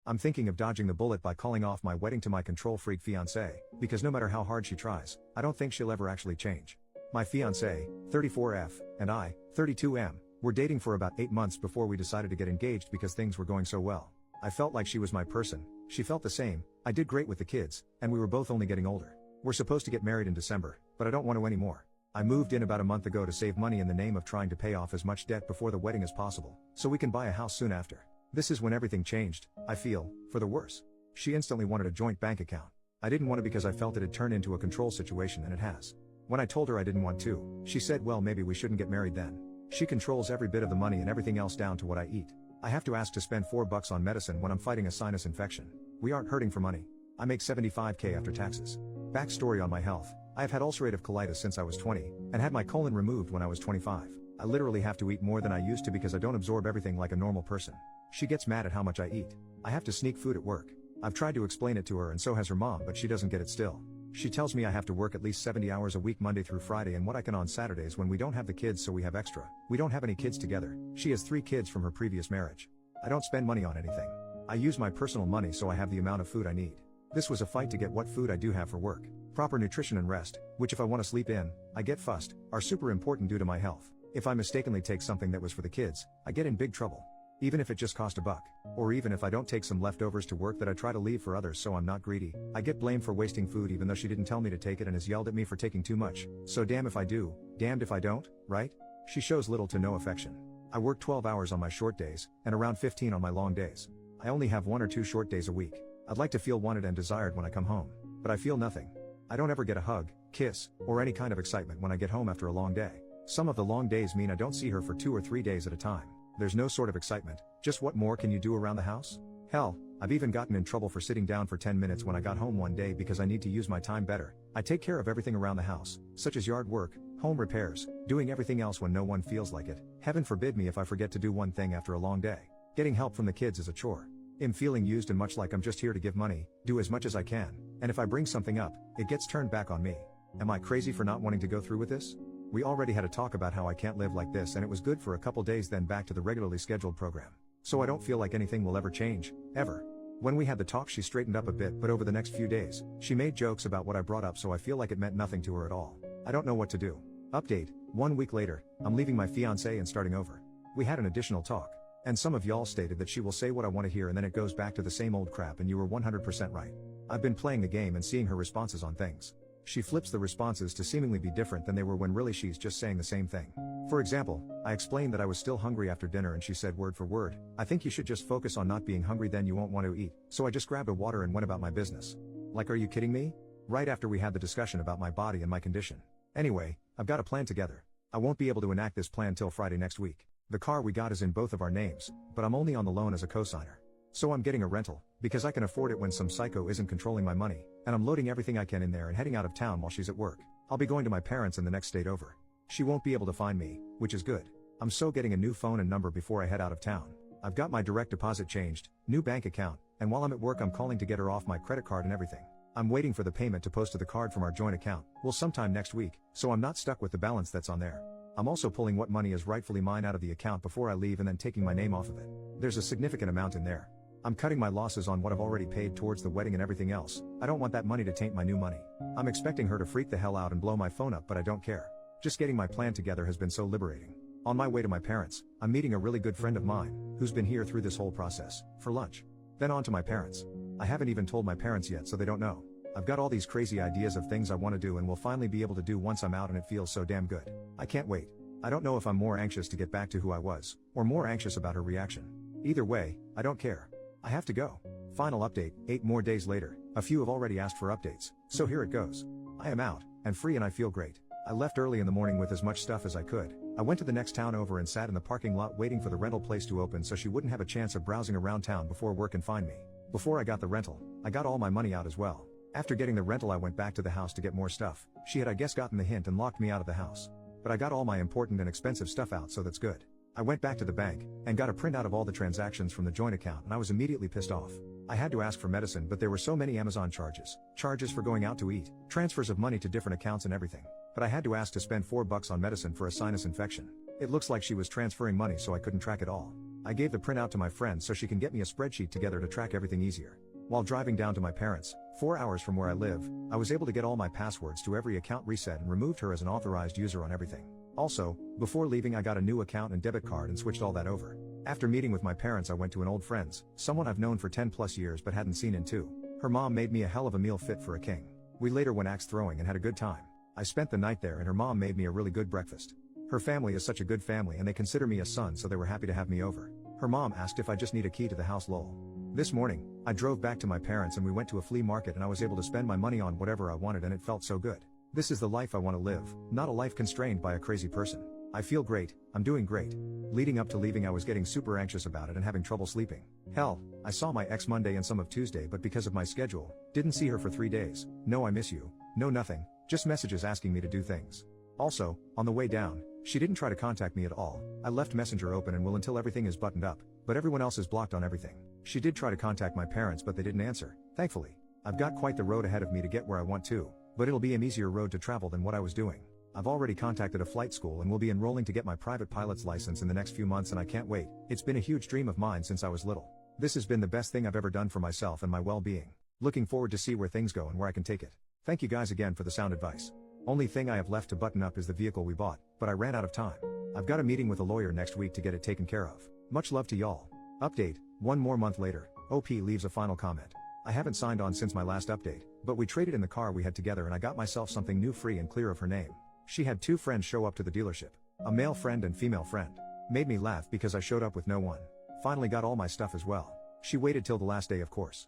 I'm thinking of dodging the bullet by calling off my wedding to my control freak fiancée, because no matter how hard she tries, I don't think she'll ever actually change. My fiancée, 34F, and I, 32M, were dating for about 8 months before we decided to get engaged because things were going so well. I felt like she was my person, she felt the same, I did great with the kids, and we were both only getting older. We're supposed to get married in December, but I don't want to anymore. I moved in about a month ago to save money in the name of trying to pay off as much debt before the wedding as possible, so we can buy a house soon after. This is when everything changed, I feel, for the worse. She instantly wanted a joint bank account. I didn't want it because I felt it'd turn into a control situation, and it has. When I told her I didn't want to, she said, well, maybe we shouldn't get married then. She controls every bit of the money and everything else down to what I eat. I have to ask to spend $4 on medicine when I'm fighting a sinus infection. We aren't hurting for money. I make $75K after taxes. Backstory on my health. I have had ulcerative colitis since I was 20, and had my colon removed when I was 25. I literally have to eat more than I used to because I don't absorb everything like a normal person. She gets mad at how much I eat. I have to sneak food at work. I've tried to explain it to her and so has her mom, but she doesn't get it still. She tells me I have to work at least 70 hours a week Monday through Friday and what I can on Saturdays when we don't have the kids, so we have extra. We don't have any kids together. She has 3 kids from her previous marriage. I don't spend money on anything. I use my personal money so I have the amount of food I need. This was a fight to get what food I do have for work. Proper nutrition and rest, which if I want to sleep in, I get fussed, are super important due to my health. If I mistakenly take something that was for the kids, I get in big trouble. Even if it just cost $1. Or even if I don't take some leftovers to work that I try to leave for others so I'm not greedy, I get blamed for wasting food even though she didn't tell me to take it and has yelled at me for taking too much. So damn if I do, damned if I don't, right? She shows little to no affection. I work 12 hours on my short days, and around 15 on my long days. I only have 1 or 2 short days a week. I'd like to feel wanted and desired when I come home. But I feel nothing. I don't ever get a hug, kiss, or any kind of excitement when I get home after a long day. Some of the long days mean I don't see her for 2 or 3 days at a time. There's no sort of excitement, just what more can you do around the house? Hell, I've even gotten in trouble for sitting down for 10 minutes when I got home one day because I need to use my time better. I take care of everything around the house, such as yard work, home repairs, doing everything else when no one feels like it. Heaven forbid me if I forget to do one thing after a long day. Getting help from the kids is a chore. I'm feeling used and much like I'm just here to give money, do as much as I can, and if I bring something up, it gets turned back on me. Am I crazy for not wanting to go through with this? We already had a talk about how I can't live like this, and it was good for a couple days, then back to the regularly scheduled program. So I don't feel like anything will ever change, ever. When we had the talk she straightened up a bit, but over the next few days, she made jokes about what I brought up, so I feel like it meant nothing to her at all. I don't know what to do. Update, 1 week later, I'm leaving my fiancé and starting over. We had an additional talk. And some of y'all stated that she will say what I want to hear and then it goes back to the same old crap, and you were 100% right. I've been playing the game and seeing her responses on things. She flips the responses to seemingly be different than they were when really she's just saying the same thing. For example, I explained that I was still hungry after dinner and she said word for word, I think you should just focus on not being hungry, then you won't want to eat. So I just grabbed a water and went about my business. Like, are you kidding me? Right after we had the discussion about my body and my condition. Anyway, I've got a plan together. I won't be able to enact this plan till Friday next week. The car we got is in both of our names, but I'm only on the loan as a cosigner. So I'm getting a rental, because I can afford it when some psycho isn't controlling my money, and I'm loading everything I can in there and heading out of town while she's at work. I'll be going to my parents in the next state over. She won't be able to find me, which is good. I'm so getting a new phone and number before I head out of town. I've got my direct deposit changed, new bank account, and while I'm at work I'm calling to get her off my credit card and everything. I'm waiting for the payment to post to the card from our joint account, well, sometime next week, so I'm not stuck with the balance that's on there. I'm also pulling what money is rightfully mine out of the account before I leave and then taking my name off of it. There's a significant amount in there. I'm cutting my losses on what I've already paid towards the wedding and everything else. I don't want that money to taint my new money. I'm expecting her to freak the hell out and blow my phone up, but I don't care. Just getting my plan together has been so liberating. On my way to my parents, I'm meeting a really good friend of mine, who's been here through this whole process, for lunch. Then on to my parents. I haven't even told my parents yet, so they don't know. I've got all these crazy ideas of things I want to do and will finally be able to do once I'm out, and it feels so damn good. I can't wait. I don't know if I'm more anxious to get back to who I was, or more anxious about her reaction. Either way, I don't care. I have to go. Final update, 8 more days later, a few have already asked for updates, so here it goes. I am out, and free, and I feel great. I left early in the morning with as much stuff as I could. I went to the next town over and sat in the parking lot waiting for the rental place to open so she wouldn't have a chance of browsing around town before work and find me. Before I got the rental, I got all my money out as well. After getting the rental I went back to the house to get more stuff. She had I guess gotten the hint and locked me out of the house. But I got all my important and expensive stuff out, so that's good. I went back to the bank, and got a printout of all the transactions from the joint account, and I was immediately pissed off. I had to ask for medicine, but there were so many Amazon charges for going out to eat, transfers of money to different accounts and everything. But I had to ask to spend $4 on medicine for a sinus infection. It looks like she was transferring money so I couldn't track it all. I gave the printout to my friend so she can get me a spreadsheet together to track everything easier. While driving down to my parents', 4 hours from where I live, I was able to get all my passwords to every account reset and removed her as an authorized user on everything. Also, before leaving I got a new account and debit card and switched all that over. After meeting with my parents I went to an old friend's, someone I've known for 10 plus years but hadn't seen in 2. Her mom made me a hell of a meal fit for a king. We later went axe throwing and had a good time. I spent the night there and her mom made me a really good breakfast. Her family is such a good family and they consider me a son, so they were happy to have me over. Her mom asked if I just need a key to the house lol. This morning, I drove back to my parents and we went to a flea market and I was able to spend my money on whatever I wanted and it felt so good. This is the life I want to live, not a life constrained by a crazy person. I feel great, I'm doing great. Leading up to leaving I was getting super anxious about it and having trouble sleeping. Hell, I saw my ex Monday and some of Tuesday but because of my schedule, didn't see her for 3 days. No I miss you, no nothing, just messages asking me to do things. Also, on the way down, she didn't try to contact me at all. I left Messenger open and will until everything is buttoned up, but everyone else is blocked on everything. She did try to contact my parents but they didn't answer, thankfully. I've got quite the road ahead of me to get where I want to, but it'll be an easier road to travel than what I was doing. I've already contacted a flight school and will be enrolling to get my private pilot's license in the next few months and I can't wait. It's been a huge dream of mine since I was little. This has been the best thing I've ever done for myself and my well-being. Looking forward to see where things go and where I can take it. Thank you guys again for the sound advice. Only thing I have left to button up is the vehicle we bought, but I ran out of time. I've got a meeting with a lawyer next week to get it taken care of. Much love to y'all. Update, 1 more month later, OP leaves a final comment. I haven't signed on since my last update, but we traded in the car we had together and I got myself something new free and clear of her name. She had 2 friends show up to the dealership. A male friend and female friend. Made me laugh because I showed up with no one. Finally got all my stuff as well. She waited till the last day of course.